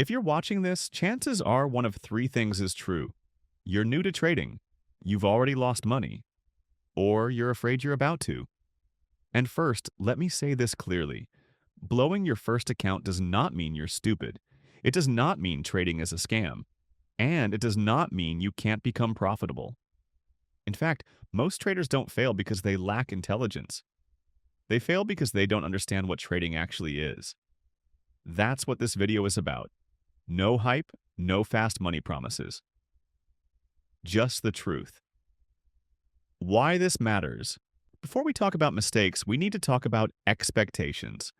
If you're watching this, chances are one of three things is true. You're new to trading, you've already lost money, or you're afraid you're about to. And first, let me say this clearly. Blowing your first account does not mean you're stupid. It does not mean trading is a scam. And it does not mean you can't become profitable. In fact, most traders don't fail because they lack intelligence. They fail because they don't understand what trading actually is. That's what this video is about. No hype, no fast money promises. Just the truth. Why this matters. Before we talk about mistakes, we need to talk about expectations.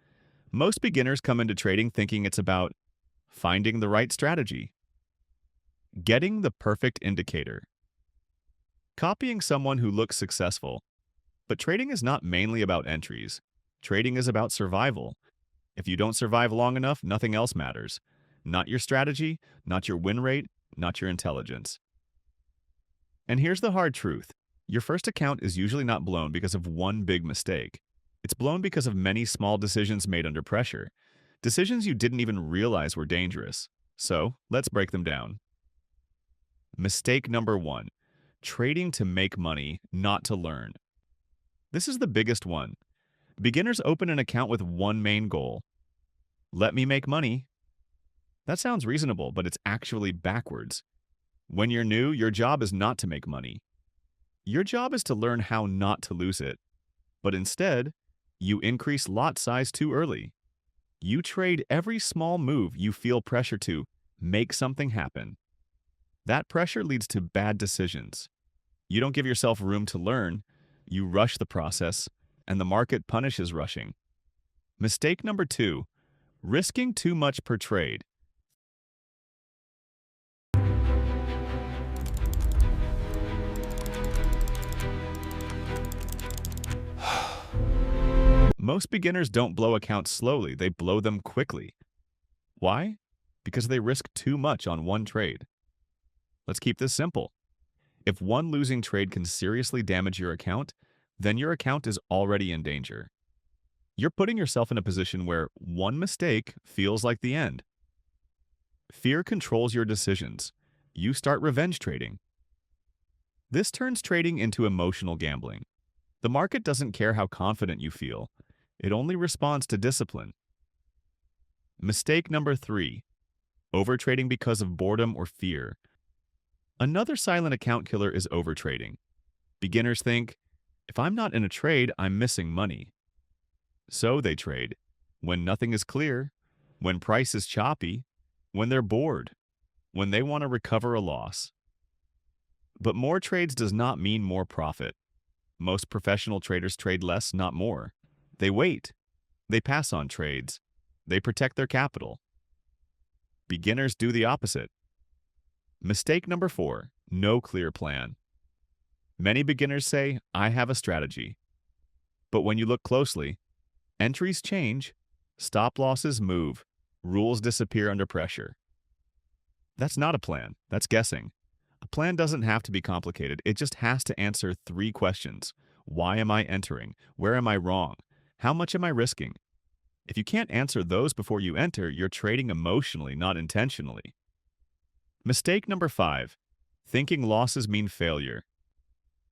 Most beginners come into trading thinking it's about finding the right strategy, getting the perfect indicator, copying someone who looks successful. But trading is not mainly about entries. Trading is about survival. If you don't survive long enough, nothing else matters. Not your strategy, not your win rate, not your intelligence. And here's the hard truth. Your first account is usually not blown because of one big mistake. It's blown because of many small decisions made under pressure. Decisions you didn't even realize were dangerous. So, let's break them down. Mistake number 1. Trading to make money, not to learn. This is the biggest one. Beginners open an account with one main goal. Let me make money. That sounds reasonable, but it's actually backwards. When you're new, your job is not to make money. Your job is to learn how not to lose it. But instead, you increase lot size too early. You trade every small move you feel pressure to make something happen. That pressure leads to bad decisions. You don't give yourself room to learn, you rush the process, and the market punishes rushing. Mistake number 2, risking too much per trade. Most beginners don't blow accounts slowly, they blow them quickly. Why? Because they risk too much on one trade. Let's keep this simple. If one losing trade can seriously damage your account, then your account is already in danger. You're putting yourself in a position where one mistake feels like the end. Fear controls your decisions. You start revenge trading. This turns trading into emotional gambling. The market doesn't care how confident you feel. It only responds to discipline. Mistake number 3. Overtrading because of boredom or fear. Another silent account killer is overtrading. Beginners think, if I'm not in a trade, I'm missing money. So they trade. When nothing is clear, when price is choppy, when they're bored, when they want to recover a loss. But more trades does not mean more profit. Most professional traders trade less, not more. They wait. They pass on trades. They protect their capital. Beginners do the opposite. Mistake number 4, no clear plan. Many beginners say, I have a strategy. But when you look closely, entries change, stop losses move, rules disappear under pressure. That's not a plan, that's guessing. A plan doesn't have to be complicated, it just has to answer 3 questions. Why am I entering? Where am I wrong? How much am I risking? If you can't answer those before you enter, you're trading emotionally, not intentionally. Mistake number 5, thinking losses mean failure.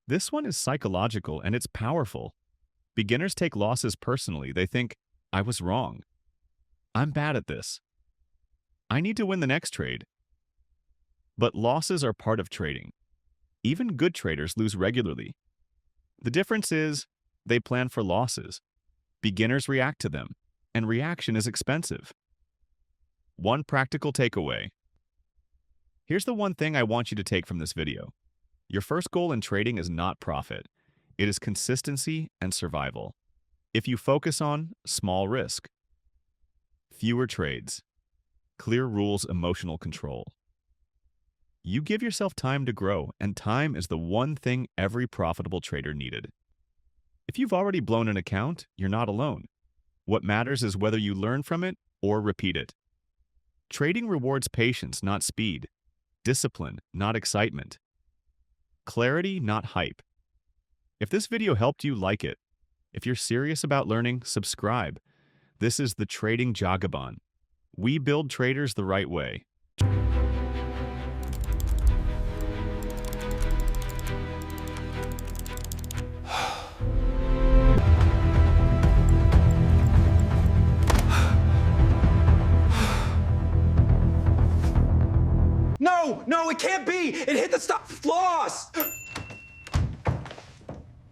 This one is psychological and it's powerful. Beginners take losses personally. They think, I was wrong. I'm bad at this. I need to win the next trade. But losses are part of trading. Even good traders lose regularly. The difference is, they plan for losses. Beginners react to them, and reaction is expensive. One practical takeaway. Here's the one thing I want you to take from this video. Your first goal in trading is not profit. It is consistency and survival. If you focus on small risk, fewer trades, clear rules, emotional control, you give yourself time to grow, and time is the one thing every profitable trader needed. If you've already blown an account, you're not alone. What matters is whether you learn from it or repeat it. Trading rewards patience, not speed. Discipline, not excitement. Clarity, not hype. If this video helped you, like it. If you're serious about learning, subscribe. This is the Trading Jagaban. We build traders the right way. No, it can't be! It hit the stop loss!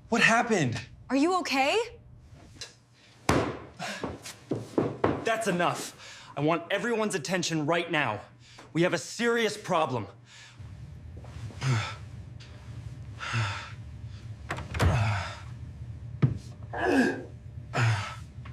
What happened? Are you okay? That's enough. I want everyone's attention right now. We have a serious problem.